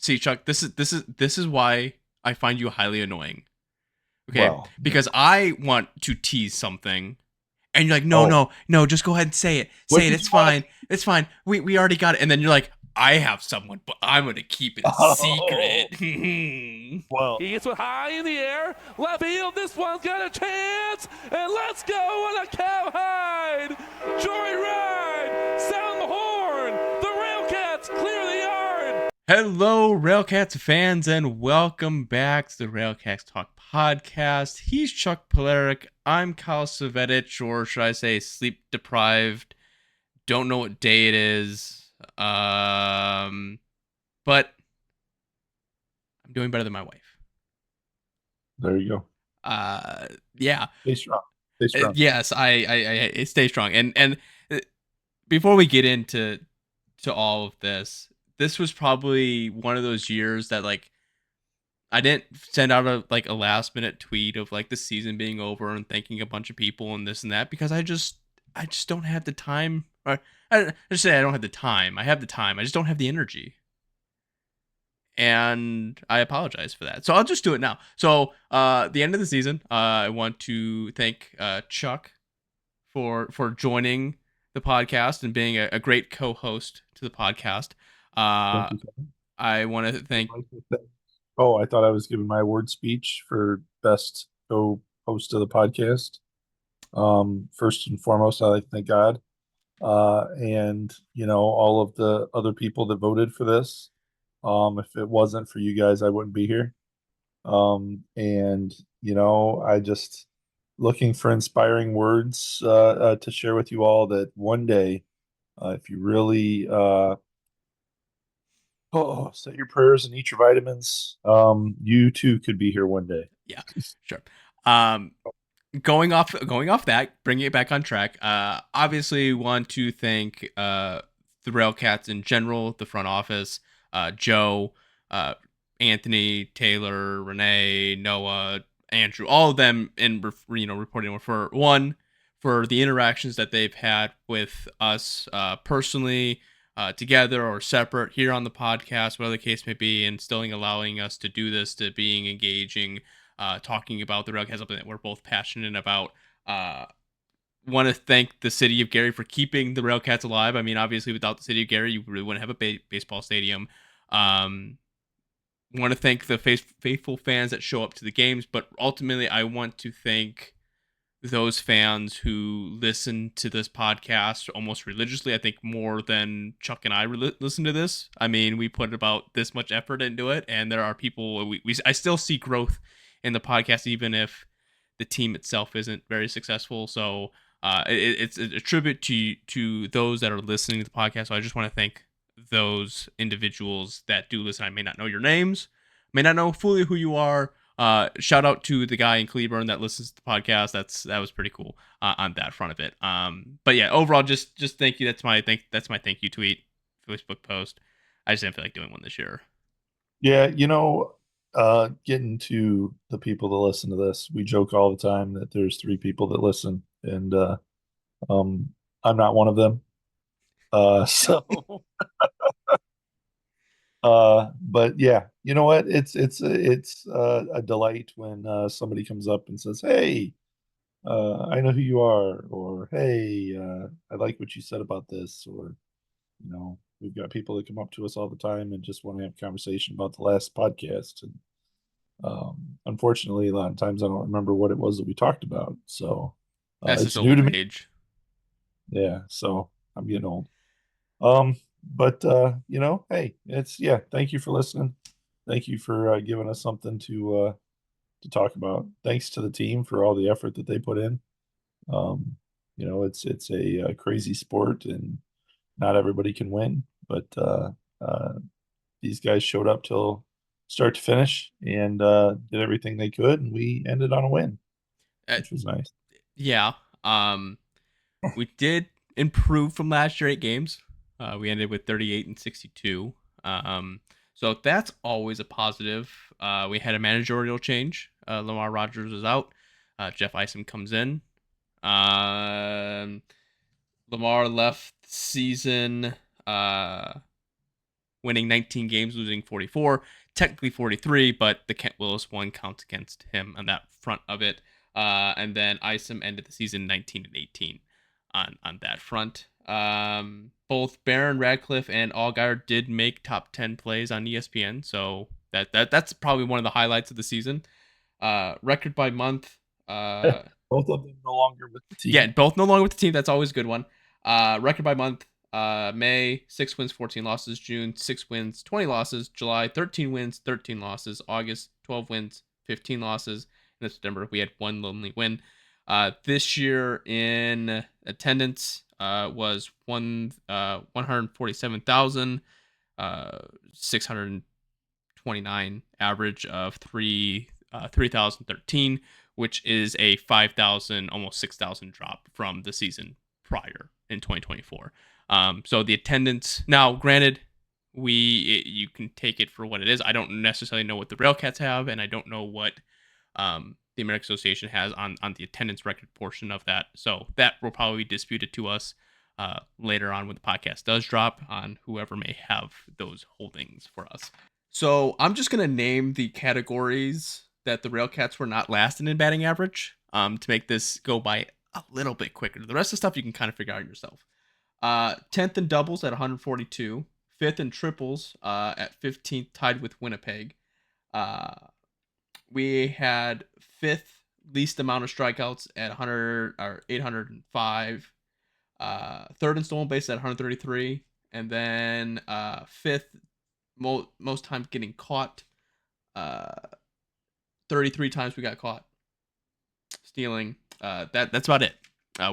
See, Chuck, this is why I find you highly annoying. Okay, Well, because I want to tease something, and you're like, no, oh, no, no, just go ahead and say it. what Say it. did It's you want fine. It's fine. We already got it. And then you're like, I have someone, but I'm gonna keep it to? a secret. Oh, well, He gets one high in the air. Left field. This one's got a chance. And let's go on a cowhide. Joyride. Sound the horn. The RailCats clear the yard. Hello, RailCats fans, and welcome back to the RailCats Talk podcast. He's Chuck Polarek. I'm Kyle Svetich, or should I say, sleep deprived. Don't know what day it is. But I'm doing better than my wife. there you go. Uh, yeah. Stay strong. Stay strong. Yes, I stay strong. And uh, before we get into all of this, this was probably one of those years that like I didn't send out a last minute tweet of like the season being over and thanking a bunch of people and this and that because I just don't have the time. Or I just say I don't have the time. I have the time. I just don't have the energy. And I apologize for that. So I'll just do it now. So the end of the season, I want to thank Chuck for joining the podcast and being a great co-host to the podcast. Thank Uh, you. Kevin. I want to thank. Oh, I thought I was giving my award speech for best co-host of the podcast. First and foremost, I like to thank God, and all of the other people that voted for this. If it wasn't for you guys, I wouldn't be here. And I just looking for inspiring words to share with you all that one day, if you really say your prayers and eat your vitamins, you too could be here one day. Yeah, sure. Um, going off that, bringing it back on track. Obviously, want to thank the Railcats in general, the front office, Joe, uh, Anthony, Taylor, Renee, Noah, Andrew, all of them in reporting for one for the interactions that they've had with us personally. Together or separate here on the podcast, whatever the case may be, and still allowing us to do this, to being engaging, talking about the Railcats, something that we're both passionate about. Uh, Want to thank the city of Gary for keeping the Railcats alive. I mean, obviously, without the city of Gary, you really wouldn't have a baseball stadium. Want to thank the faithful fans that show up to the games, but ultimately, I want to thank those fans who listen to this podcast almost religiously. I think more than Chuck and I listen to this. I mean, we put about this much effort into it, and there are people. I still see growth in the podcast, even if the team itself isn't very successful. So it's a tribute to those that are listening to the podcast. So I just want to thank those individuals that do listen. I may not know your names, may not know fully who you are. Shout out to the guy in Cleburne that listens to the podcast. That was pretty cool on that front of it. But yeah, overall, just thank you. That's my thank you tweet, Facebook post. I just didn't feel like doing one this year. Yeah, getting to the people that listen to this, we joke all the time that there's three people that listen, and um, I'm not one of them. So but yeah, you know what? It's a delight when somebody comes up and says, "Hey, I know who you are," or "Hey, I like what you said about this," or we've got people that come up to us all the time and just want to have a conversation about the last podcast. And unfortunately, a lot of times I don't remember what it was that we talked about, so That's just it's new old to me. age. Yeah, so I'm getting old. But hey, it's yeah, thank you for listening. Thank you for giving us something to talk about. Thanks to the team for all the effort that they put in. Um, it's a crazy sport and not everybody can win, but uh these guys showed up till start to finish and did everything they could, and we ended on a win, Uh, which was nice. yeah. We did improve from last year 8 games. We ended with 38 and 62. So that's always a positive. We had a managerial change. Lamar Rogers is out. Jeff Isom comes in. Um, Lamar left the season. winning 19 games, losing 44, technically 43, but the Kent Willis one counts against him on that front of it. And then Isom ended the season 19-18 on that front. Both Barron, Radcliffe, and Allgaier did make top 10 plays on ESPN, so that's probably one of the highlights of the season. Record by month. Both of them no longer with the team. Yeah, both no longer with the team. That's always a good one. Record by month. May 6 wins, 14 losses. June 6 wins, 20 losses. July 13 wins, 13 losses. August 12 wins, 15 losses. In September we had one lonely win. This year in attendance was 147,629 average of 3,013, which is a 5,000, almost 6,000 drop from the season prior in 2024. So the attendance, now granted, you can take it for what it is. I don't necessarily know what the RailCats have, and I don't know what the American Association has on the attendance record portion of that. So that will probably be disputed to us later on when the podcast does drop on whoever may have those holdings for us. So I'm just going to name the categories that the RailCats were not last in batting average to make this go by a little bit quicker. The rest of the stuff you can kind of figure out yourself. 10th in doubles at 142. 5th in triples at 15th, tied with Winnipeg. We had 5th least amount of strikeouts at 805. 3rd in stolen base at 133. And then 5th most times getting caught. 33 times we got caught stealing. That's about it.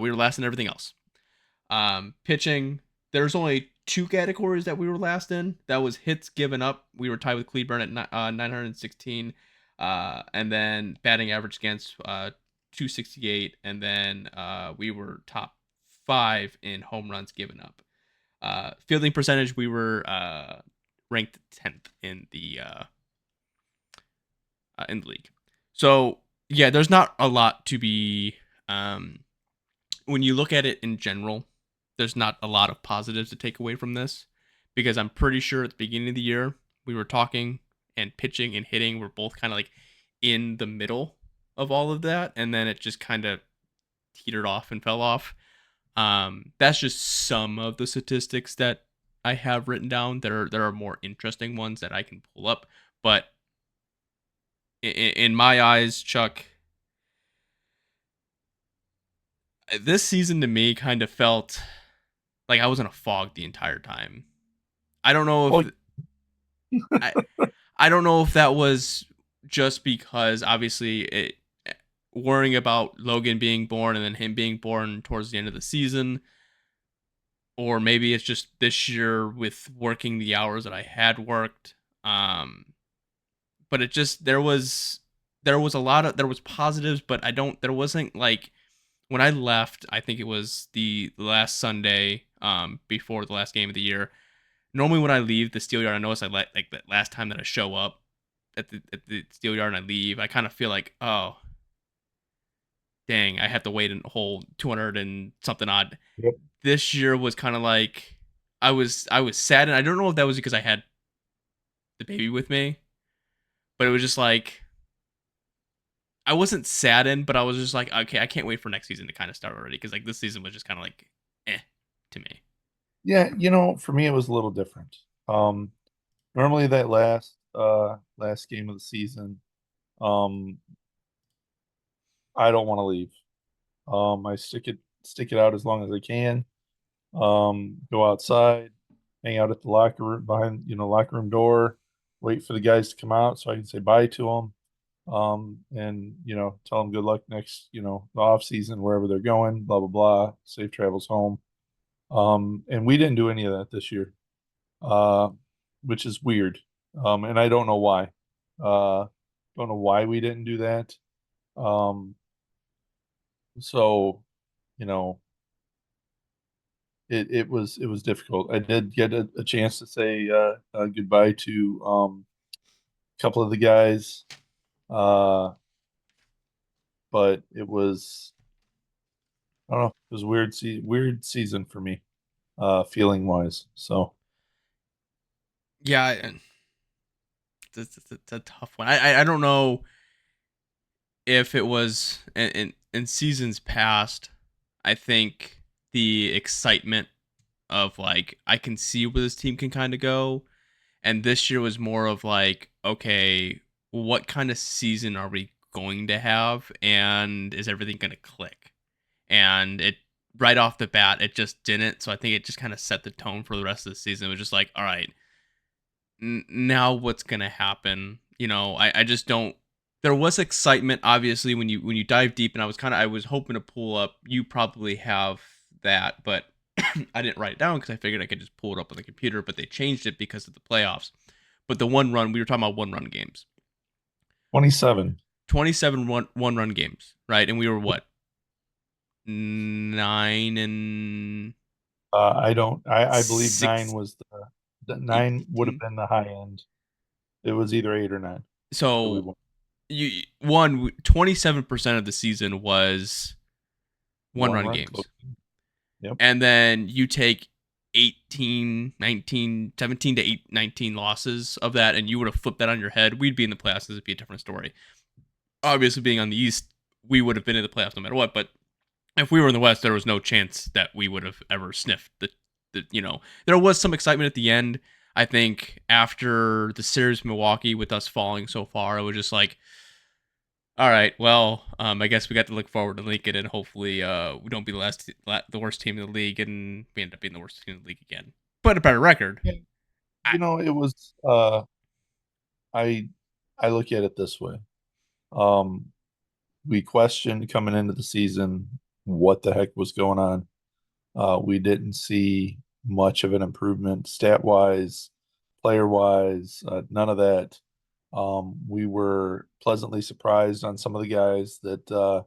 We were last in everything else. Pitching, there's only 2 categories that we were last in. That was hits given up. We were tied with Cleburne at 916. And then batting average against 268. And then we were top 5 in home runs given up. Fielding percentage, we were ranked 10th in the league. So yeah, there's not a lot to be when you look at it in general, there's not a lot of positives to take away from this, because I'm pretty sure at the beginning of the year we were talking, and pitching and hitting were both kind of like in the middle of all of that, and then it just kind of teetered off and fell off. That's just some of the statistics that I have written down. There are more interesting ones that I can pull up, but in my eyes, Chuck, this season to me kind of felt like I was in a fog the entire time. I don't know if I don't know if that was just because obviously worrying about Logan being born and then him being born towards the end of the season, or maybe it's just this year with working the hours that I had worked. But it just there was positives, but there wasn't like when I left. I think it was the last Sunday before the last game of the year. Normally when I leave the Steel Yard, I notice like that last time that I show up at the Steel Yard and I leave, I kind of feel like, oh, dang, I have to wait a whole 200 and something odd. Yep. This year was kind of like I was sad, and I don't know if that was because I had the baby with me, but it was just like I wasn't saddened, but I was just like, okay, I can't wait for next season to kind of start already, because like this season was just kind of like to me. Yeah, for me it was a little different. Normally that last game of the season, I don't want to leave. I stick it out as long as I can. Go outside, hang out at the locker room behind, locker room door, wait for the guys to come out so I can say bye to them. And tell them good luck next, the off season, wherever they're going, blah, blah, blah, safe travels home. And we didn't do any of that this year, which is weird. And I don't know why. Don't know why we didn't do that. So, it was difficult. I did get a chance to say goodbye to a couple of the guys, but it was, I don't know, it was a weird season for me, feeling wise. So Yeah, it's a tough one. I don't know if it was in seasons past. I think the excitement of like I can see where this team can kind of go, and this year was more of like, okay, what kind of season are we going to have, and is everything going to click? And it right off the bat, it just didn't. So I think it just kind of set the tone for the rest of the season. It was just like, all right, now what's going to happen? I just don't. There was excitement, obviously, when you dive deep, and I was hoping to pull up. You probably have that, but I didn't write it down because I figured I could just pull it up on the computer. But they changed it because of the playoffs. But the one run, we were talking about one run games. 27. 27 one run games, right? And we were what? 9 and I believe 9 6 was the 9 would have 18. been the high end. It was either 8 or 9 that we So won. 27% of the season was one One run run close. games. Yep. And then you take 18, 19, 17 to 8, 19 losses of that, and you would have flipped that on your head. We'd be in the playoffs. This would be a different story. Obviously, being on the East, we would have been in the playoffs no matter what. But if we were in the West, there was no chance that we would have ever sniffed there was some excitement at the end. I think after the series Milwaukee with us falling so far, it was just like, all right, well, I guess we got to look forward to Lincoln, and hopefully, we don't be the worst team in the league, and we end up being the worst team in the league again. But a better record. Yeah. I, It was I I look at it this way. We questioned coming into the season what the heck was going on. We didn't see much of an improvement stat wise, player wise, none of that. We were pleasantly surprised on some of the guys that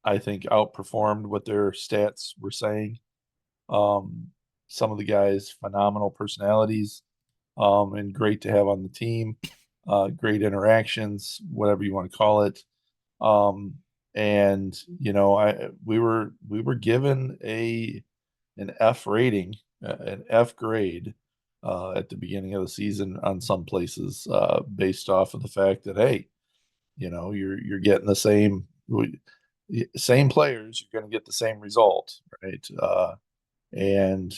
I think outperformed what their stats were saying. Um, some of the guys, phenomenal personalities, and great to have on the team. Great interactions, whatever you want to call it. Um, and we were given an F rating, an F grade at the beginning of the season on some places, based off of the fact that, hey, you're getting the same players, you're going to get the same result, right? And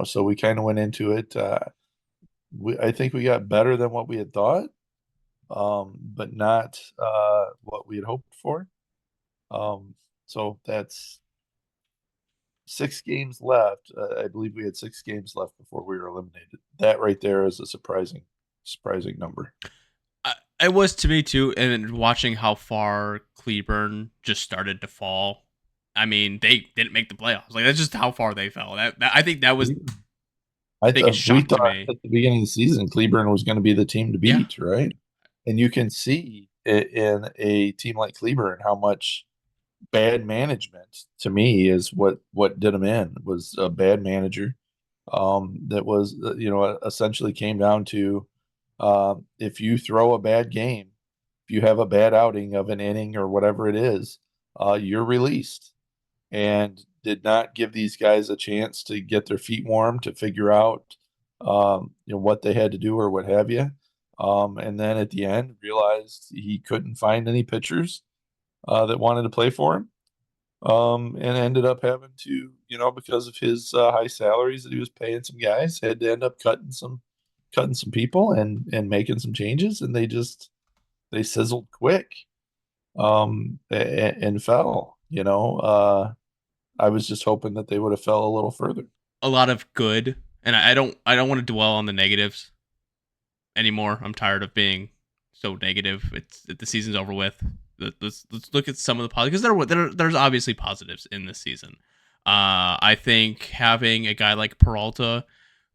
so we kind of went into it. I think we got better than what we had thought, but not what we had hoped for. So that's 6 games left. I believe we had 6 games left before we were eliminated. That right there is a surprising number. it was to me too, and watching how far Cleburne just started to fall. I mean, they didn't make the playoffs. Like that's just how far they fell. I think that was the biggest We shock to thought me. at the beginning of the season Cleburne was going to be the team to Yeah, beat, right? And you can see in a team like Cleburne how much bad management to me is what did him in was a bad manager. That was essentially came down to if you throw a bad game, if you have a bad outing of an inning or whatever it is, you're released, and did not give these guys a chance to get their feet warm to figure out what they had to do or what have you. And then at the end realized he couldn't find any pitchers that wanted to play for him, and ended up having to, because of his high salaries that he was paying some guys, had to end up cutting some people and making some changes, and they sizzled quick, and fell. I was just hoping that they would have fell a little further. a lot of good, and I don't want to dwell on the negatives anymore. I'm tired of being so negative. The season's over with. Let's look at some of the positives because there's obviously positives in this season. I think having a guy like Peralta,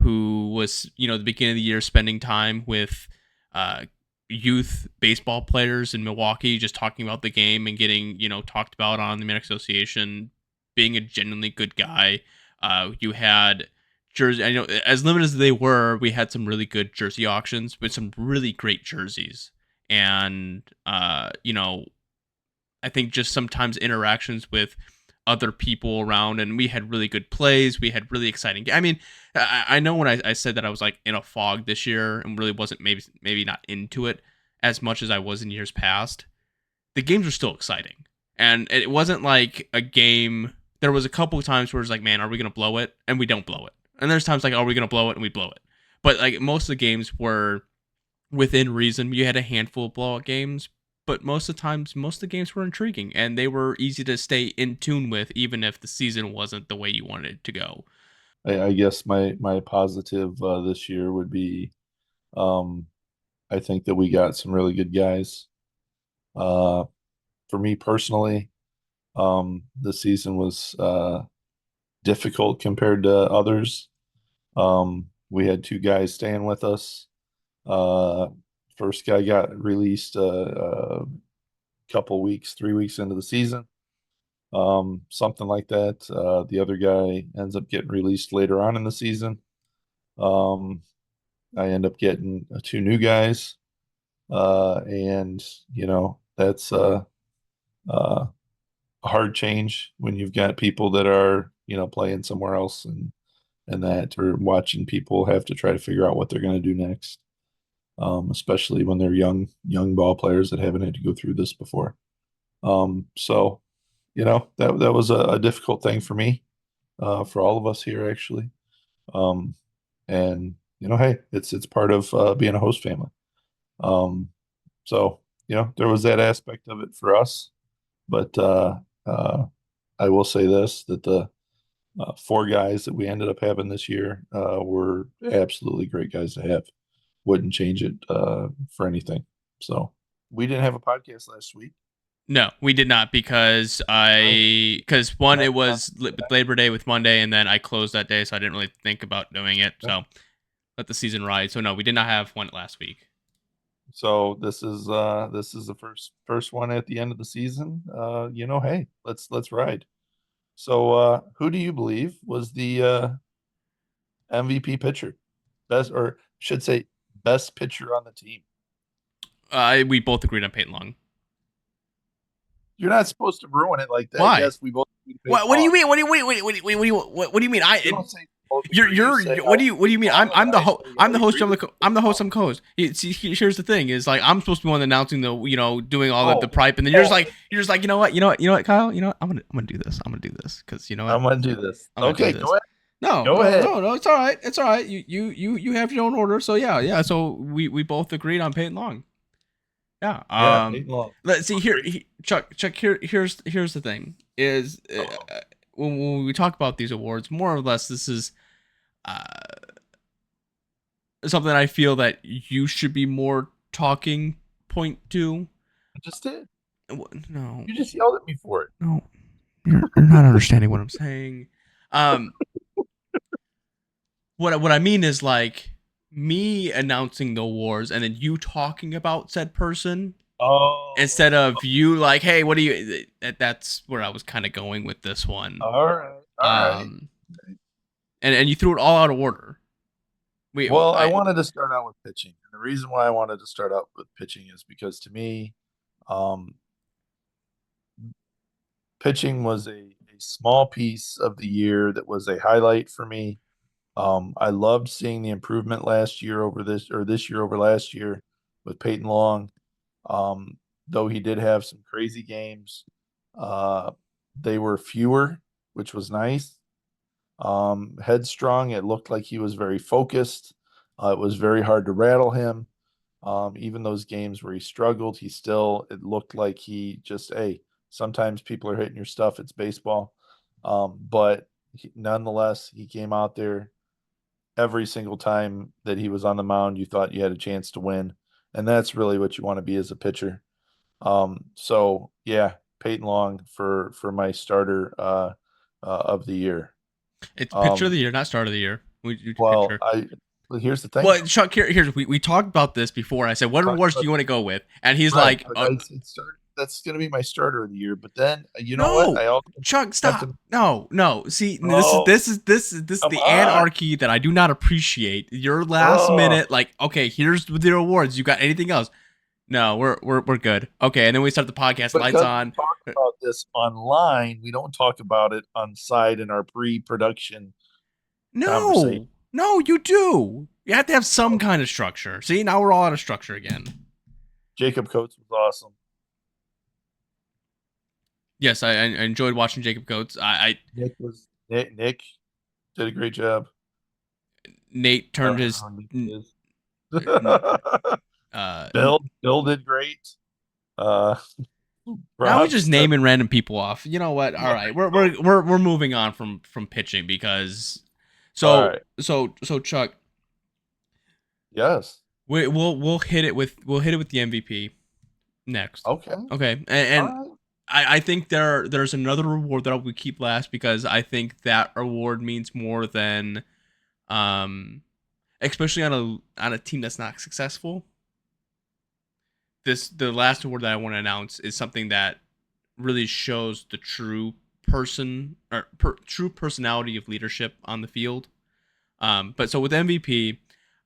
who was the beginning of the year spending time with uh, youth baseball players in Milwaukee, just talking about the game and getting talked about on the American Association, being a genuinely good guy. You had jersey. I know as limited as they were, we had some really good jersey auctions with some really great jerseys, and I think just sometimes interactions with other people around, and we had really good plays. We had really exciting. I mean, I know when I said that I was like in a fog this year and really wasn't maybe not into it as much as I was in years past. The games were still exciting, and it wasn't like a game. There was a couple of times where it's like, man, are we gonna blow it? And we don't blow it. And there's times like, are we gonna blow it? And we blow it. But like most of the games were within reason. You had a handful of blowout games, but most of the times, most of the games were intriguing and they were easy to stay in tune with, even if the season wasn't the way you wanted it to go. I guess my positive this year would be, I think that we got some really good guys. For me personally, the season was difficult compared to others. We had two guys staying with us. First guy got released a couple weeks, 3 weeks into the season, something like that. The other guy ends up getting released later on in the season. I end up getting two new guys, and that's a hard change when you've got people that are playing somewhere else and that, or watching people have to try to figure out what they're going to do next. Especially when they're young ball players that haven't had to go through this before. So, that was a difficult thing for me, for all of us here actually. And hey, it's part of being a host family. So there was that aspect of it for us, but I will say this, that the four guys that we ended up having this year were absolutely great guys to have. Wouldn't change it for anything. So we didn't have a podcast last week. No, we did not, because one, it was Labor Day with Monday, and then I closed that day, so I didn't really think about doing it. So let the season ride. So no, we did not have one last week. So this is the first one at the end of the season. Hey, let's ride. So who do you believe was the MVP pitcher? Best, or should say best pitcher on the team? We both agreed on Peyton Long. You're not supposed to ruin it like that. Why? Yes, we both. What do you mean? What do you mean? What do you mean? What do you mean? I'm the host. I'm the host. I'm the host. I'm co-host. See, here's the thing: is like I'm supposed to be one announcing the doing all the pipe, and then you're just like you know what, Kyle, I'm gonna do this. I'm gonna do this because I'm gonna do this. Okay, go ahead. No, it's all right. It's all right. You have your own order. So yeah. So we both agreed on Peyton Long. Yeah. Peyton Long. Let's see here, Chuck. Here's the thing: is when we talk about these awards, more or less, this is something I feel that you should be more talking point to. I just did. No, you just yelled at me for it. No, you're not understanding what I'm saying. What I mean is like me announcing the awards and then you talking about said person. Instead of you like, hey, what do you? That's where I was kind of going with this one. All right. And you threw it all out of order. I wanted to start out with pitching. And the reason why I wanted to start out with pitching is because to me, pitching was a small piece of the year that was a highlight for me. I loved seeing the improvement this year over last year with Peyton Long. Though he did have some crazy games, they were fewer, which was nice. Headstrong, it looked like he was very focused. It was very hard to rattle him. Even those games where he struggled, it looked like he just, hey, sometimes people are hitting your stuff. It's baseball. But nonetheless, he came out there every single time that he was on the mound. You thought you had a chance to win. And that's really what you want to be as a pitcher. So yeah, Peyton Long for my starter of the year. It's pitcher of the year, not start of the year. Here's the thing. Well, Chuck, here's we talked about this before. I said, what awards do you want to go with? And he's like, that's going to be my starter of the year. But then what? Chuck, stop. No. See, this is the anarchy that I do not appreciate. Your last minute, like, okay, here's the awards. You got anything else? No, we're good. Okay, and then we start the podcast. Lights Because we on. talk about this online, we don't talk about it on site in our pre-production conversation. No, you do. You have to have some kind of structure. See, now we're all out of structure again. Jacob Coates was awesome. Yes, I enjoyed watching Jacob Coates. Nick did a great job. Nate turned his. How Nick is. Uh, Bill did great. now we're Rob just said, naming random people off. You know what? All right, we're moving on from pitching because. all So right. Chuck, Yes. we'll hit it with the MVP next. Okay. Okay, and All right. I think there's another award that we keep last because I think that award means more than, especially on a team that's not successful. The last award that I want to announce is something that really shows the true true personality of leadership on the field. But so with MVP,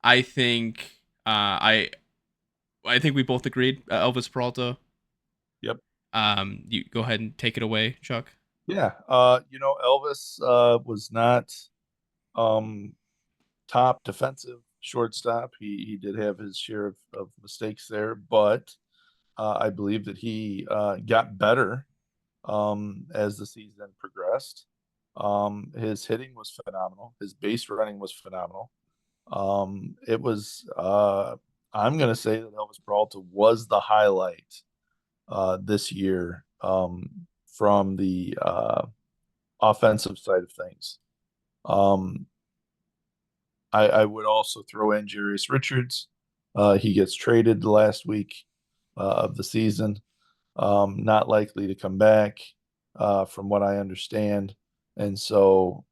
I think I think we both agreed, Elvis Peralta. Yep. You go ahead and take it away, Chuck. Yeah. Elvis was not um top defensive shortstop. He did have his share of mistakes there, but I believe that he got better as the season progressed. His hitting was phenomenal. His base running was phenomenal. It was I'm gonna say that Elvis Peralta was the highlight this year from the offensive side of things. Um, I would also throw in Jarius Richards. He gets traded the last week of the season. Not likely to come back, from what I understand. And so,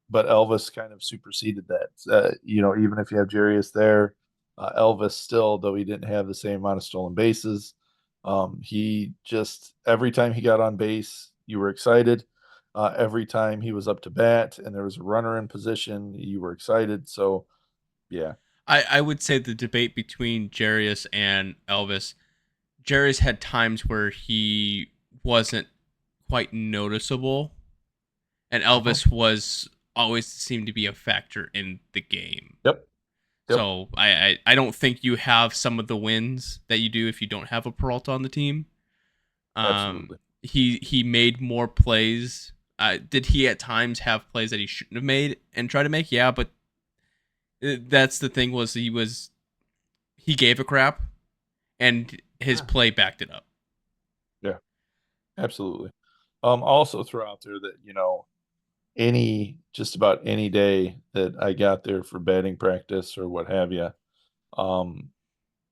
but Elvis kind of superseded that. Even if you have Jarius there, Elvis still, though he didn't have the same amount of stolen bases, he just every time he got on base, you were excited. Every time he was up to bat and there was a runner in position, you were excited. So, yeah. I would say the debate between Jarius and Elvis. Jarius had times where he wasn't quite noticeable, and Uh-huh. Elvis was always seemed to be a factor in the game. Yep. Yep. So I don't think you have some of the wins that you do if you don't have a Peralta on the team. Absolutely. He made more plays. Did he at times have plays that he shouldn't have made and try to make? Yeah, but that's the thing was he gave a crap, and his Yeah. play backed it up. Yeah. Absolutely. Also throw out there that, just about any day that I got there for batting practice or what have you, um,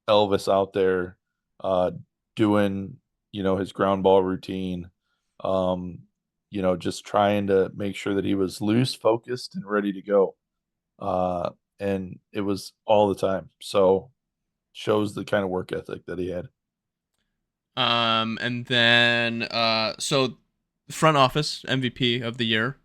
Elvis out there uh, doing, his ground ball routine, just trying to make sure that he was loose, focused, and ready to go. Uh, and it was all the time. So shows the kind of work ethic that he had. And then so front office MVP of the year.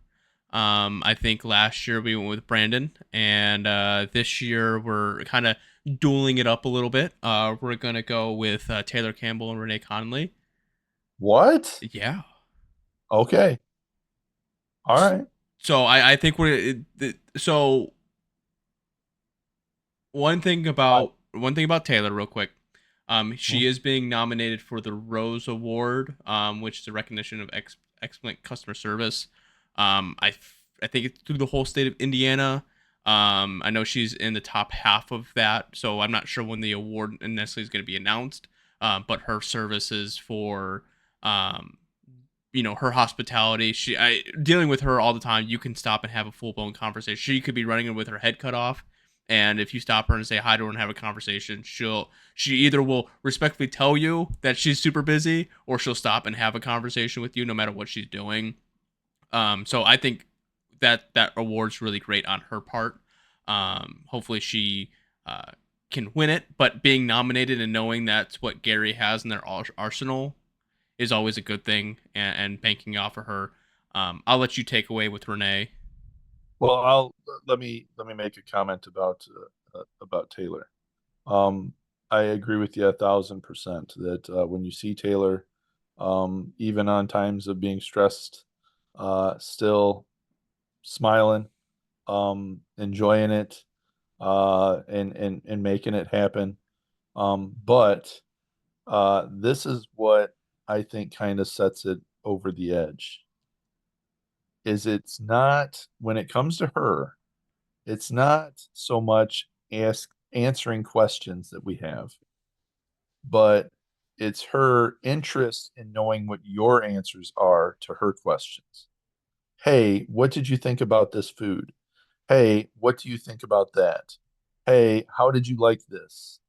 I think last year we went with Brandon, and this year we're kind of dueling it up a little bit. We're gonna go with Taylor Campbell and Renee Conley. What? Yeah. Okay. All right. So I think so I, one thing about Taylor real quick. hmm, She is being nominated for the Rose Award, which is a recognition of excellent customer service. I think it's through the whole state of Indiana. I know she's in the top half of that, so I'm not sure when the award necessarily is going to be announced. But her services for, um, her hospitality. Dealing with her all the time. You can stop and have a full blown conversation. She could be running with her head cut off, and if you stop her and say hi to her and have a conversation, she either will respectfully tell you that she's super busy, or she'll stop and have a conversation with you no matter what she's doing. So I think that award's really great on her part. Hopefully she uh, can win it, but being nominated and knowing that's what Gary has in their arsenal is always a good thing, and banking off of her. I'll let you take away with Renee. well, let me make a comment about Taylor. I agree with you 1,000% that when you see Taylor, even on times of being stressed, still smiling, enjoying it, and making it happen. But this is what I think kind of sets it over the edge. Is it's not when it comes to her, it's not so much answering questions that we have, but it's her interest in knowing what your answers are to her questions. Hey, what did you think about this food? Hey, what do you think about that? Hey, how did you like this?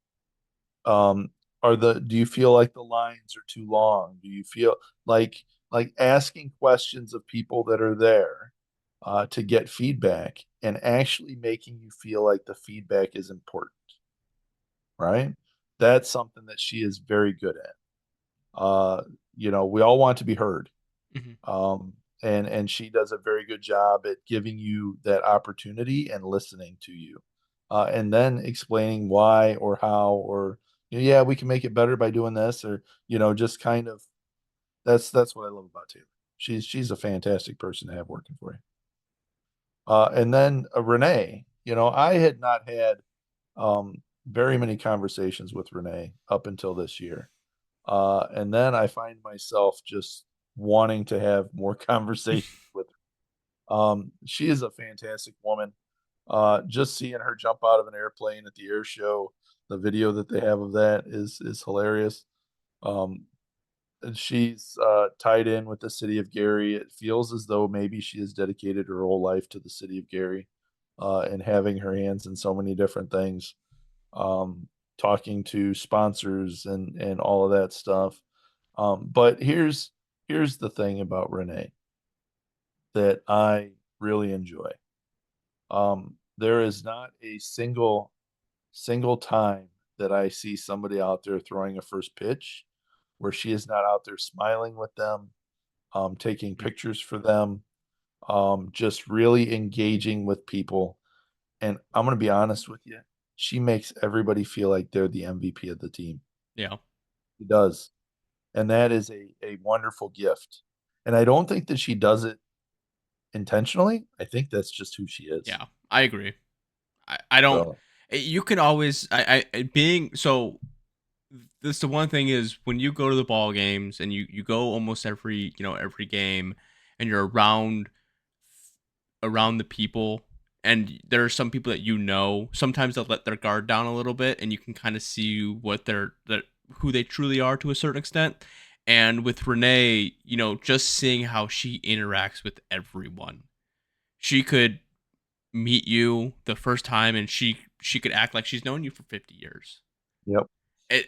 Um, do you feel like the lines are too long? Do you feel like asking questions of people that are there to get feedback and actually making you feel like the feedback is important, right? That's something that she is very good at. We all want to be heard. Mm-hmm. Um, and she does a very good job at giving you that opportunity and listening to you. And then explaining why or how or yeah, we can make it better by doing this or just kind of that's what I love about Taylor. She's a fantastic person to have working for you. And then Renee, I had not had very many conversations with Renee up until this year. And then I find myself just wanting to have more conversations with her. She is a fantastic woman. Just seeing her jump out of an airplane at the air show, the video that they have of that is hilarious. Um, and she's tied in with the city of Gary. It feels as though maybe she has dedicated her whole life to the city of Gary, and having her hands in so many different things, talking to sponsors and all of that stuff. But here's the thing about Renee that I really enjoy. There is not a single time that I see somebody out there throwing a first pitch where she is not out there smiling with them, taking pictures for them, just really engaging with people. And I'm going to be honest with you, she makes everybody feel like they're the MVP of the team. Yeah. She does. And that is a wonderful gift. And I don't think that she does it intentionally. I think that's just who she is. Yeah, I agree. I don't. So, You can always. Being so. This the one thing is when you go to the ball games and you go almost every game, and you're around the people, and there are some people that sometimes they'll let their guard down a little bit, and you can kind of see what who they truly are to a certain extent. And with Renee, just seeing how she interacts with everyone, she could meet you the first time and she could act like she's known you for 50 years. yep.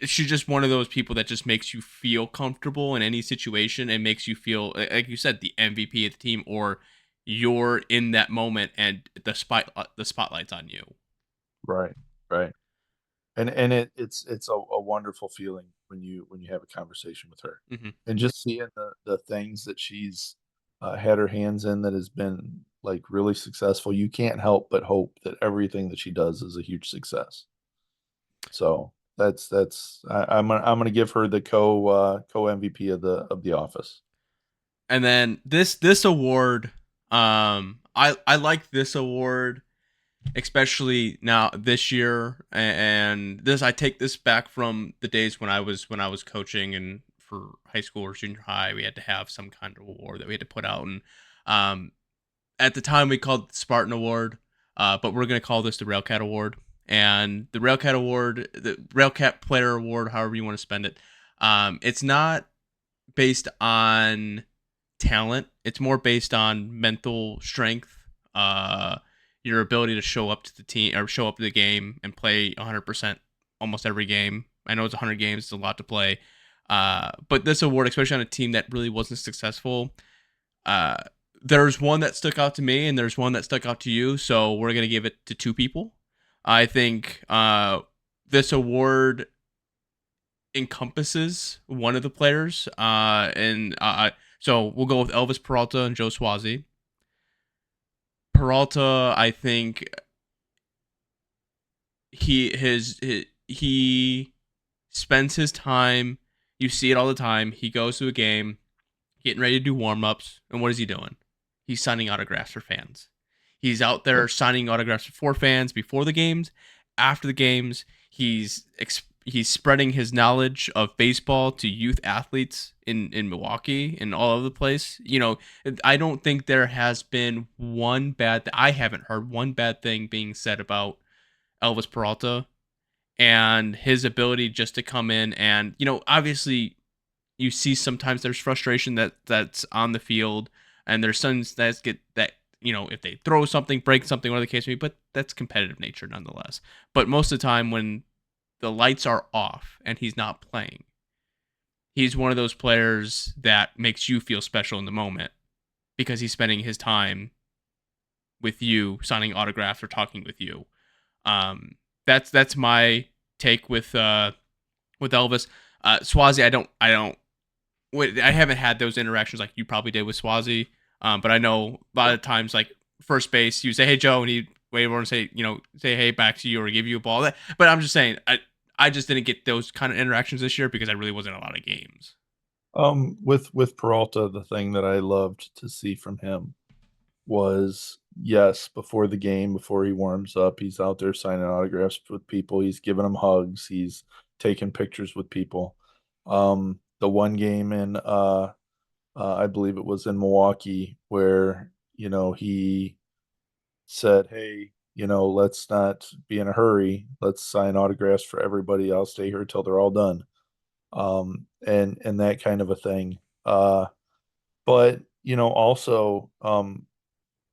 She's just one of those people that just makes you feel comfortable in any situation and makes you feel like you said the MVP of the team, or you're in that moment and the spotlight's on you. Right. Right. And it's a wonderful feeling when you have a conversation with her. Mm-hmm. And just seeing the things that she's had her hands in that has been like really successful. You can't help but hope that everything that she does is a huge success. So I'm gonna give her the co MVP of the office. And then this award, I like this award especially now this year, and this I take this back from the days when I was coaching, and for high school or junior high we had to have some kind of award that we had to put out, and at the time we called it the Spartan Award, but we're going to call this the RailCat Award. And the RailCat Award, the RailCat Player Award, however you want to spend it, it's not based on talent. It's more based on mental strength, your ability to show up to the team or show up to the game and play 100% almost every game. I know it's 100 games; it's a lot to play. But this award, especially on a team that really wasn't successful, there's one that stuck out to me, and there's one that stuck out to you. So we're gonna give it to two people. I think this award encompasses one of the players, and so we'll go with Elvis Peralta and Joe Swazi. Peralta, I think he spends his time. You see it all the time. He goes to a game, getting ready to do warm ups, and what is he doing? He's signing autographs for fans. He's out there signing autographs for fans before the games, after the games. He's spreading his knowledge of baseball to youth athletes in Milwaukee and all over the place. I don't think there has been I haven't heard one bad thing being said about Elvis Peralta and his ability just to come in and, obviously you see sometimes there's frustration that's on the field, and there's some that get that, if they throw something, break something, whatever the case may be, but that's competitive nature nonetheless. But most of the time when the lights are off and he's not playing, he's one of those players that makes you feel special in the moment because he's spending his time with you, signing autographs or talking with you. That's my take with Elvis. Swazi, I haven't had those interactions like you probably did with Swazi. But I know a lot of times, like first base, you say, "Hey Joe," and he wave over and say "Hey back to you" or give you a ball. But I'm just saying, I just didn't get those kind of interactions this year because I really wasn't in a lot of games. With Peralta, the thing that I loved to see from him was, yes, before the game, before he warms up, he's out there signing autographs with people. He's giving them hugs. He's taking pictures with people. The one game in, I believe it was in Milwaukee, where he said, "Hey, let's not be in a hurry. Let's sign autographs for everybody. I'll stay here till they're all done." And that kind of a thing. But also,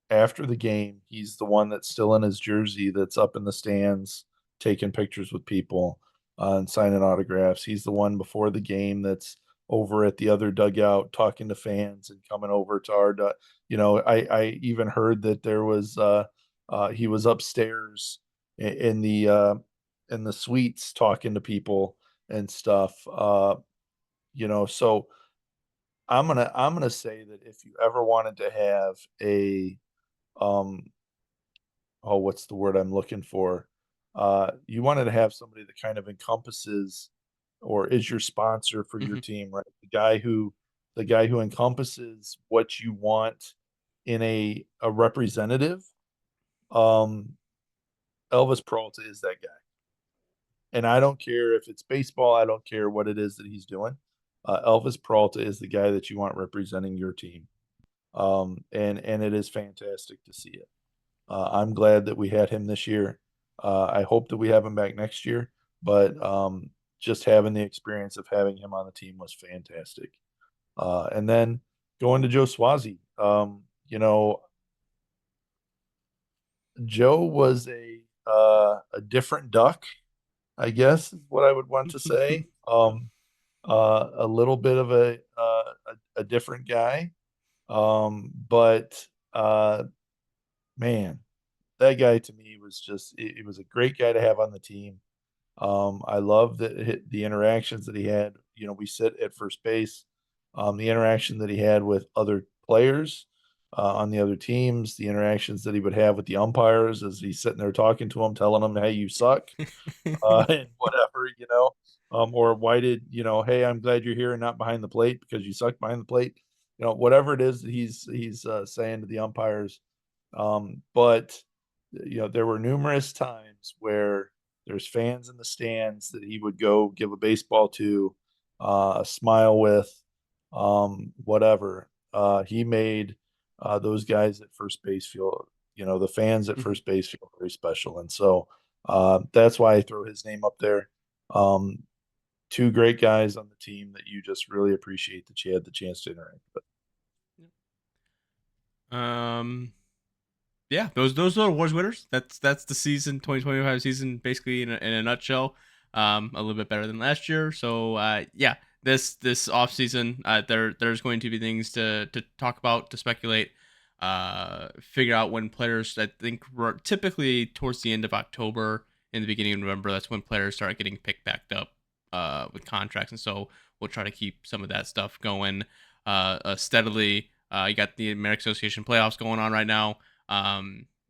after the game, he's the one that's still in his jersey that's up in the stands taking pictures with people, and signing autographs. He's the one before the game that's over at the other dugout talking to fans and coming over to our I even heard that there was he was upstairs in the suites talking to people and stuff. So I'm gonna say that if you ever wanted to have a um oh, what's the word I'm looking for? You wanted to have somebody that kind of encompasses or is your sponsor for your Hmm. team, right? The guy who encompasses what you want in a representative. Um, Elvis Peralta is that guy. And I don't care if it's baseball, I don't care what it is that he's doing. Elvis Peralta is the guy that you want representing your team. And it is fantastic to see it. I'm glad that we had him this year. I hope that we have him back next year, but just having the experience of having him on the team was fantastic. And then going to Joe Swazi, Joe was a different duck, I guess is what I would want to say. A little bit of a different guy, but man, that guy to me was just it was a great guy to have on the team. I love the interactions that he had. We sit at first base. The interaction that he had with other players on the other teams, the interactions that he would have with the umpires as he's sitting there talking to them, telling them, "Hey, you suck," and whatever, or why did hey, I'm glad you're here and not behind the plate because you suck behind the plate. Whatever it is that he's saying to the umpires. But there were numerous times where there's fans in the stands that he would go give a baseball to, smile with, whatever. He made those guys at first base feel, the fans at first base feel very special. And so that's why I throw his name up there. Um, Two great guys on the team that you just really appreciate that you had the chance to interact with. um, yeah, those are awards winners. That's the season 2025 season basically in a nutshell. A little bit better than last year. So yeah, this off season, there's going to be things to talk about, to speculate, figure out when players. I think we're typically towards the end of October, in the beginning of November. That's when players start getting picked back up with contracts, and so we'll try to keep some of that stuff going steadily. You got the American Association playoffs going on right now.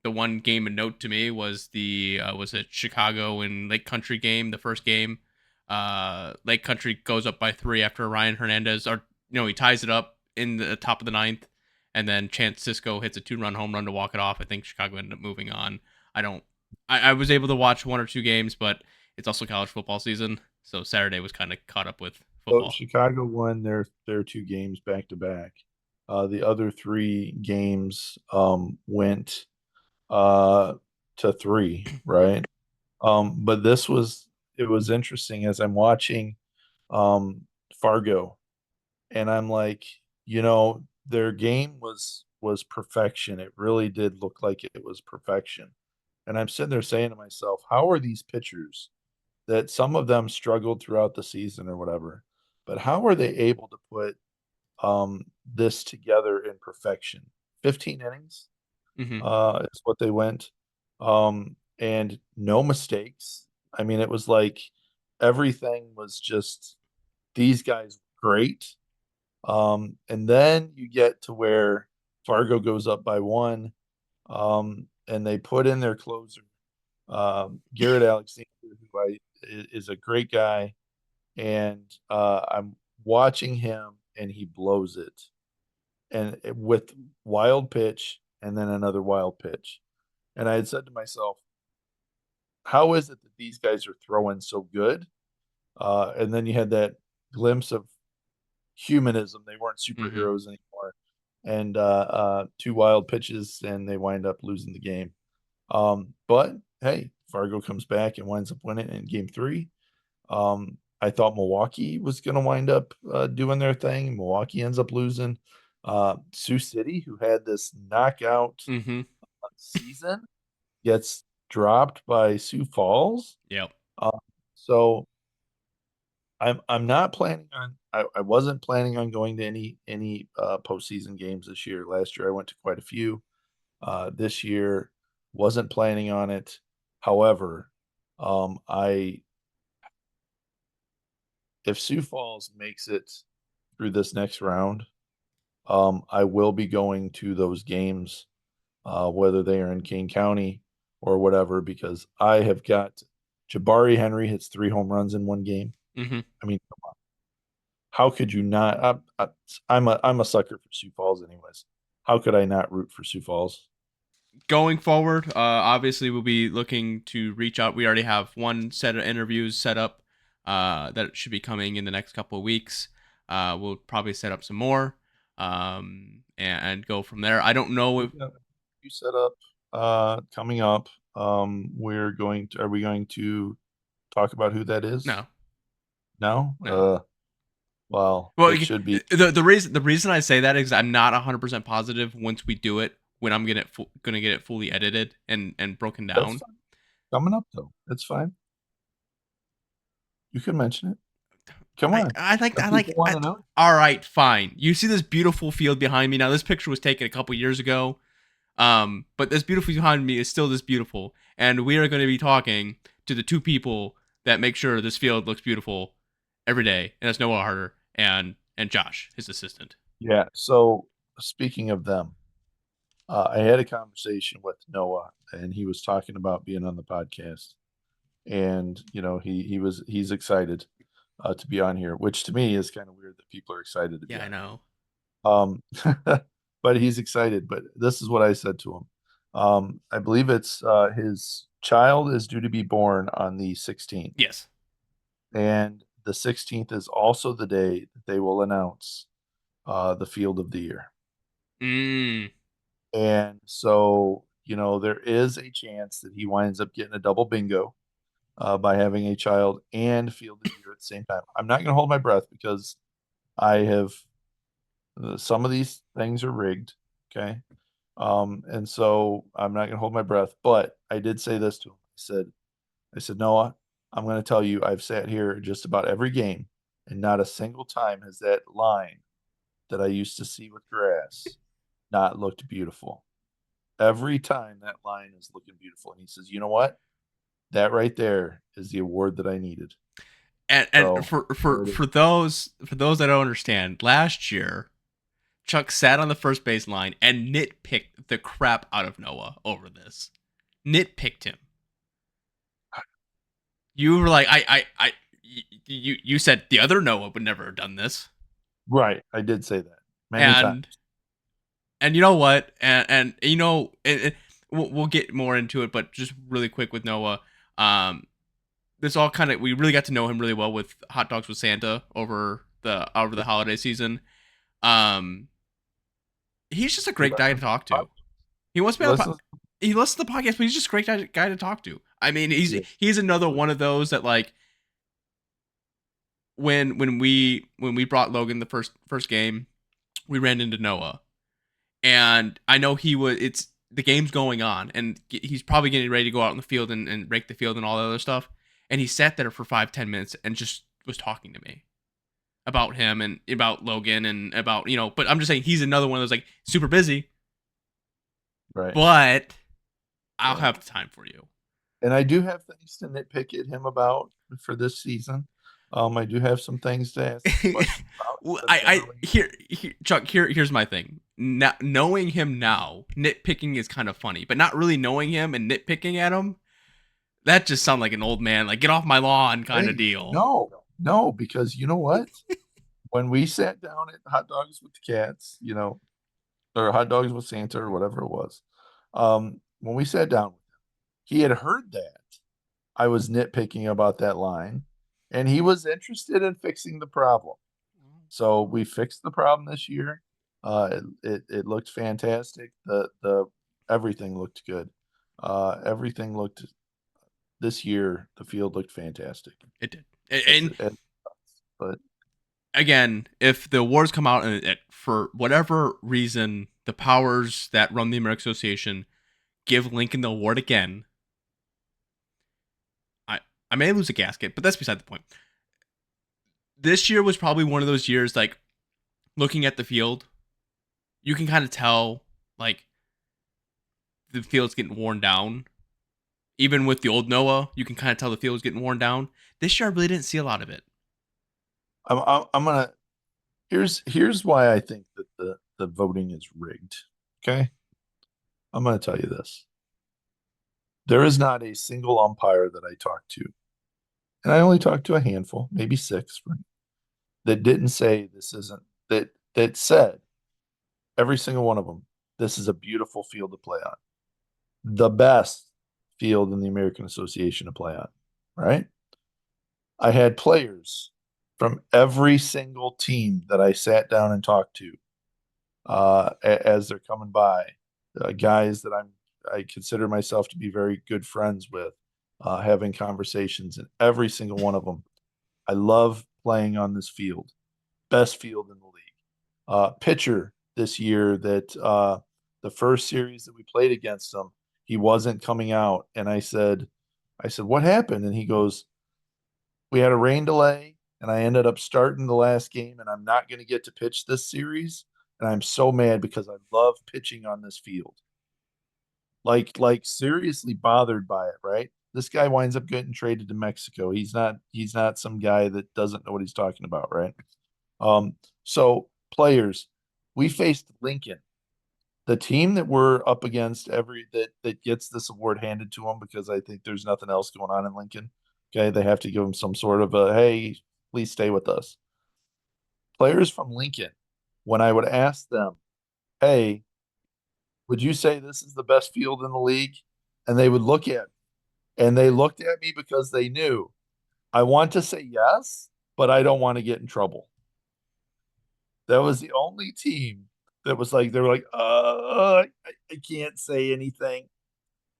the one game of note to me was was it Chicago and Lake Country game, the first game. Lake Country goes up by 3 after Ryan Hernandez, or he ties it up in the top of the ninth, and then Chance Cisco hits a 2-run home run to walk it off. I think Chicago ended up moving on. I don't. I was able to watch 1 or 2 games, but it's also college football season, so Saturday was kind of caught up with So football. Chicago won their 2 games back to back. The other 3 games went to 3, right? But it was interesting as I'm watching Fargo, and I'm like, their game was perfection. It really did look like it was perfection. And I'm sitting there saying to myself, how are these pitchers that some of them struggled throughout the season or whatever, but how are they able to put this together in perfection? 15 innings Mm-hmm. is what they went, and no mistakes. I mean, it was like everything was just these guys great. And then you get to where Fargo goes up by 1, and they put in their closer, Garrett Alexander, is a great guy, and I'm watching him, and he blows it, and with wild pitch, and then another wild pitch, and I had said to myself, how is it that these guys are throwing so good? And then you had that glimpse of humanism. They weren't Mm-hmm. superheroes anymore. And 2 wild pitches, and they wind up losing the game. But hey, Fargo comes back and winds up winning in game 3. I thought Milwaukee was going to wind up doing their thing. Milwaukee ends up losing. Sioux City, who had this knockout Mm-hmm. season, gets dropped by Sioux Falls. Yep. So I'm not planning on. I wasn't planning on going to any postseason games this year. Last year I went to quite a few. This year wasn't planning on it. However, I if Sioux Falls makes it through this next round, I will be going to those games, whether they are in Kane County or whatever, because I have got Jabari Henry hits 3 home runs in 1 game. Mm-hmm. I mean, how could you not? I'm a sucker for Sioux Falls, anyways. How could I not root for Sioux Falls? Going forward, obviously we'll be looking to reach out. We already have 1 set of interviews set up that should be coming in the next couple of weeks. We'll probably set up some more and go from there. I don't know if You set up coming up. Are we going to talk about who that is? no. No? No. Well, Well, it should be. the reason I say that is I'm not 100% positive once we do it when I'm gonna get it fully edited and broken That's down. fine. Coming up though. It's fine. You can mention it. Come on. People want to know. All right, fine. You see this beautiful field behind me now. This picture was taken a couple years ago, but this beautiful behind me is still this beautiful, and we are going to be talking to the 2 people that make sure this field looks beautiful every day, and that's Noah Harder and Josh, his assistant. Yeah. So speaking of them, I had a conversation with Noah, and he was talking about being on the podcast, and he's excited to be on here, which to me is kind of weird that people are excited to be Yeah, I on. know. But he's excited. But this is what I said to him. I believe it's his child is due to be born on the 16th, Yes. and the 16th is also the day that they will announce the field of the year. Mm. And so, there is a chance that he winds up getting a double bingo by having a child and field of the year at the same time. I'm not going to hold my breath because I have some of these things are rigged. Okay. And so I'm not going to hold my breath, but I did say this to him. I said, Noah, I'm going to tell you, I've sat here just about every game, and not a single time has that line that I used to see with grass not looked beautiful. Every time that line is looking beautiful. And he says, you know what? That right there is the award that I needed. And So, for those that don't understand, last year Chuck sat on the first base line and nitpicked the crap out of Noah over this. Nitpicked him. You were like, you said the other Noah would never have done this. Right. I did say that many times. And you know what? And you know, we'll get more into it, but just really quick with Noah. This all kind of, we really got to know him really well with Hot Dogs with Santa over the holiday season. He's just a great guy to talk to. He wants to be he listens to the podcast, but he's just a great guy to talk to. I mean, he's another one of those that, like, when we brought Logan the first game, we ran into Noah, and I know it's the game's going on, and he's probably getting ready to go out in the field and rake the field and all that other stuff, and he sat there for 5-10 minutes and just was talking to me about him and about Logan and about, you know, but I'm just saying he's another one of those, like, super busy, right? But I'll have the time for you. And I do have things to nitpick at him about for this season. I do have some things to ask about. Chuck, here's my thing. Now, knowing him now, nitpicking is kind of funny, but not really knowing him and nitpicking at him, that just sounds like an old man, like, get off my lawn kind of deal. No, because you know what? When we sat down at Hot Dogs with the Cats, you know, or Hot Dogs with Santa or whatever it was, when we sat down with him, he had heard that I was nitpicking about that line, and he was interested in fixing the problem. So we fixed the problem this year. It looked fantastic. The everything looked good. Everything looked this year. The field looked fantastic. It did. But again, if the awards come out and for whatever reason, the powers that run the American Association give Lincoln the award again, I may lose a gasket, but that's beside the point. This year was probably one of those years, like, looking at the field, you can kind of tell, like, the field's getting worn down. Even with the old Noah, you can kind of tell the field was getting worn down. This year, I really didn't see a lot of it. I'm gonna. Here's why I think that the voting is rigged. Okay, I'm gonna tell you this. There is not a single umpire that I talked to, and I only talked to a handful, maybe 6, that didn't say this isn't that said, every single one of them, this is a beautiful field to play on, the best field in the American Association to play on, right? I had players from every single team that I sat down and talked to as they're coming by, guys that I consider myself to be very good friends with, having conversations, and every single one of them, I love playing on this field, best field in the league. Pitcher this year that the first series that we played against him, he wasn't coming out, and I said, what happened? And he goes, we had a rain delay, and I ended up starting the last game, and I'm not going to get to pitch this series, and I'm so mad because I love pitching on this field. Like seriously bothered by it, right? This guy winds up getting traded to Mexico. He's not some guy that doesn't know what he's talking about, right? So players, we faced Lincoln, the team that we're up against that gets this award handed to them, because I think there's nothing else going on in Lincoln. Okay, they have to give them some sort of a, hey, please stay with us. Players from Lincoln, when I would ask them, hey, would you say this is the best field in the league? And they would look at me, and they looked at me because they knew I want to say yes, but I don't want to get in trouble. That was the only team that was like, they were like, I can't say anything.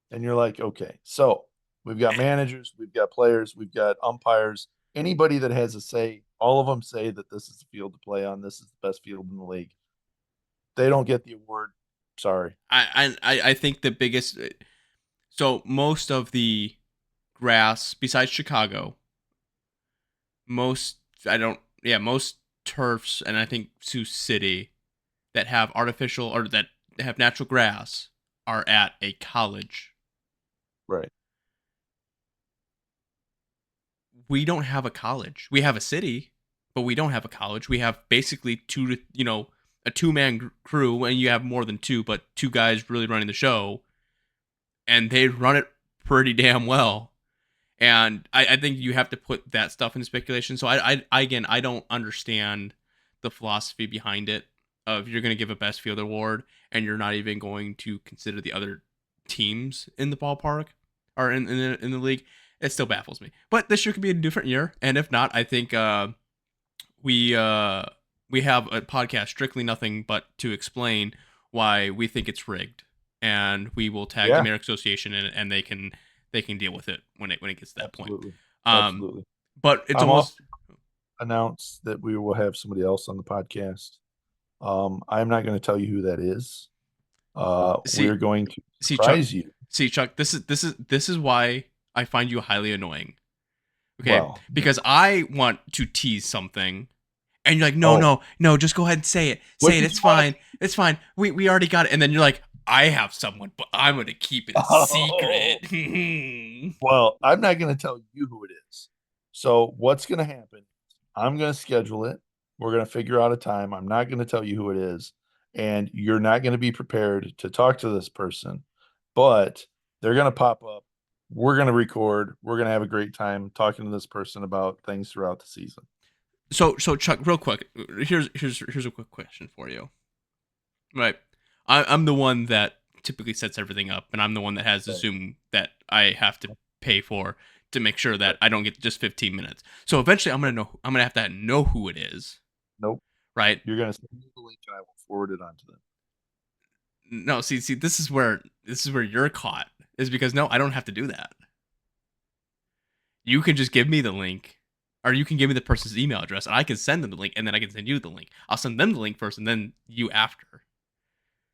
And you're like, okay. So we've got managers, we've got players, we've got umpires. Anybody that has a say, all of them say that this is the field to play on. This is the best field in the league. They don't get the award. Sorry. I think the biggest, so most of the grass besides Chicago, most turfs, and I think Sioux City, that have artificial or that have natural grass are at a college. Right. We don't have a college. We have a city, but we don't have a college. We have basically a 2-man crew, and you have more than 2, but 2 guys really running the show, and they run it pretty damn well. And I think you have to put that stuff into speculation. So again, I don't understand the philosophy behind it. Of you're going to give a best fielder award, and you're not even going to consider the other teams in the ballpark or in the league. It still baffles me. But this year could be a different year, and if not, I think we have a podcast, Strictly Nothing But to explain why we think it's rigged, and we will tag the American Association in it, and they can deal with it when it gets to that Absolutely. point. Absolutely. But it's almost announced that we will have somebody else on the podcast. I'm not going to tell you who that is. We're going to surprise you. See, Chuck, this is why I find you highly annoying. Okay, Well, because I want to tease something, and you're like, no, just go ahead and say it. Say it. It's fine. It's fine. We already got it. And then you're like, I have someone, but I'm going to keep it a secret. Well, I'm not going to tell you who it is. So what's going to happen? I'm going to schedule it. We're going to figure out a time. I'm not going to tell you who it is. And you're not going to be prepared to talk to this person. But they're going to pop up. We're going to record. We're going to have a great time talking to this person about things throughout the season. So Chuck, real quick, here's a quick question for you. Right. I'm the one that typically sets everything up, and I'm the one that has the Zoom that I have to pay for to make sure that I don't get just 15 minutes. So eventually I'm gonna have to know who it is. Nope. Right? You're gonna send me the link and I will forward it on to them. No, see, this is where you're caught, is because no, I don't have to do that. You can just give me the link, or you can give me the person's email address, and I can send them the link, and then I can send you the link. I'll send them the link first, and then you after.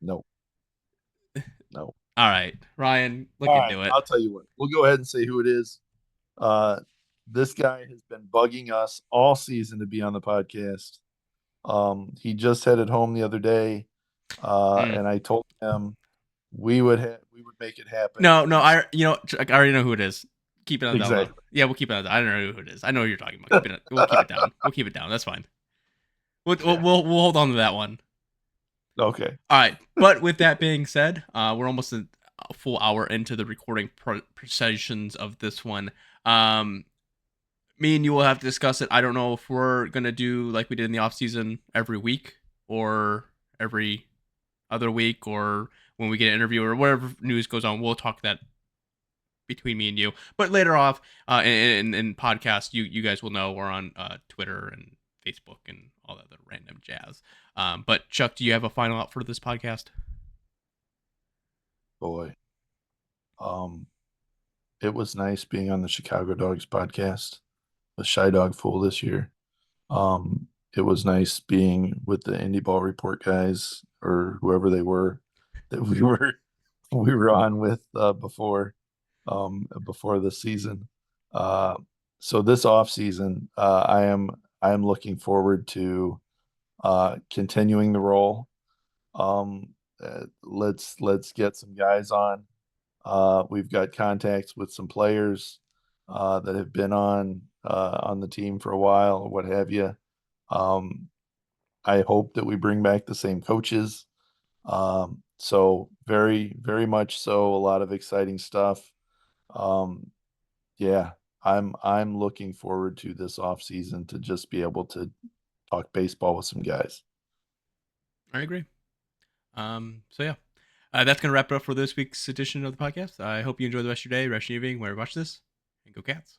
No. All right, Ryan, look into it. I'll tell you what. We'll go ahead and say who it is. This guy has been bugging us all season to be on the podcast. He just headed home the other day, and I told him we would make it happen. No, I already know who it is. Keep it on exactly. Down. Yeah, we'll keep it on. I don't know who it is. I know who you're talking about. We'll keep it down. We'll keep it down. That's fine. We'll hold on to that one. Okay. All right. But with that being said, we're almost a full hour into the recording sessions of this one. Me and you will have to discuss it. I don't know if we're gonna do like we did in the off season every week or every other week, or when we get an interview or whatever news goes on. We'll talk that between me and you. But later off in podcast, you guys will know we're on Twitter and Facebook and all that other random jazz. But Chuck, do you have a final out for this podcast? Boy, it was nice being on the Chicago Dogs podcast with Shy Dog Fool this year. It was nice being with the Indie Ball Report guys or whoever they were that we were on with before the season. So this off season, I am looking forward to continuing the role. Let's get some guys on. We've got contacts with some players that have been on the team for a while, or what have you. I hope that we bring back the same coaches. So very, very much so. A lot of exciting stuff. Yeah, I'm looking forward to this off season to just be able to talk baseball with some guys. I agree. So yeah, that's gonna wrap it up for this week's edition of the podcast. I hope you enjoy the rest of your day, rest of your evening, where you watch this, and go Cats.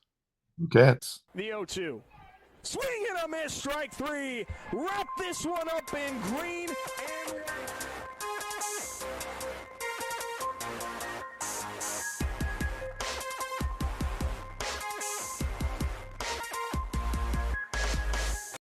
Go Cats. The 0-2. Swing and a miss, strike three. Wrap this one up in green and white.